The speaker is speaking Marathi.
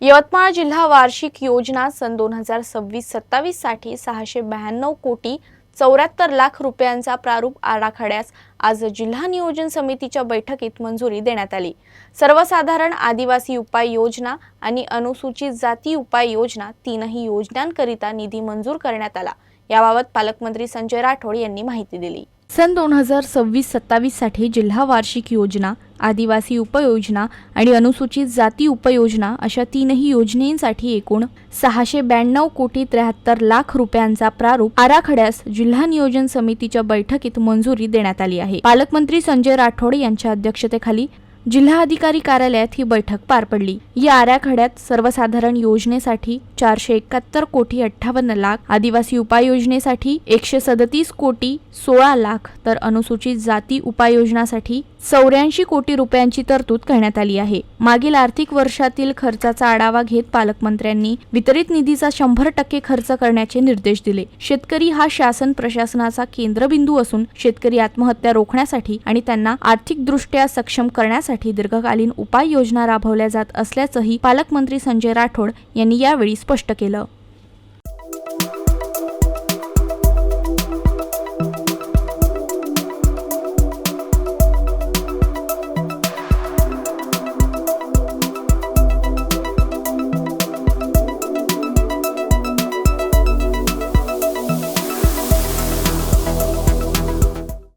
यवतमाळ जिल्हा वार्षिक योजना सन 2026-27 साठी 692 कोटी 74 लाख रुपयांचा प्रारूप आराखड्यास आज जिल्हा नियोजन समितीच्या बैठकीत मंजुरी देण्यात आली। सर्वसाधारण आदिवासी उपाय योजना आणि अनुसूचित जाती उपाय योजना तीनही योजनांकरिता निधी मंजूर करण्यात आला। याबाबत पालकमंत्री संजय राठोड यांनी माहिती दिली। सन 2026-27 साठी जिल्हा वार्षिक योजना, आदिवासी उपयोजना आणि अनुसूचित जाती उपयोजना अशा तीनही योजनेसाठी एकूण 692 कोटी 73 लाख रुपयांचा प्रारूप आराखड्यास जिल्हा नियोजन समितीच्या बैठकीत मंजुरी देण्यात आली आहे। पालकमंत्री संजय राठोड यांच्या अध्यक्षतेखाली जिल्हाधिकारी कार्यालयात ही बैठक पार पडली। या आराखड्यात सर्वसाधारण योजनेसाठी 471 कोटी 58 लाख, आदिवासी उपाययोजनेसाठी 137 कोटी 16 लाख तर अनुसूचित जाती उपाययोजनासाठी 84 कोटी रुपयांची तरतूद करण्यात आली आहे। मागील आर्थिक वर्षातील खर्चाचा आढावा घेत पालकमंत्र्यांनी वितरित निधीचा 100% खर्च करण्याचे निर्देश दिले। शेतकरी हा शासन प्रशासनाचा केंद्रबिंदू असून शेतकरी आत्महत्या रोखण्यासाठी आणि त्यांना आर्थिकदृष्ट्या सक्षम करण्यासाठी दीर्घकालीन उपाययोजना राबवल्या जात असल्याचंही पालकमंत्री संजय राठोड यांनी यावेळी स्पष्ट केलं।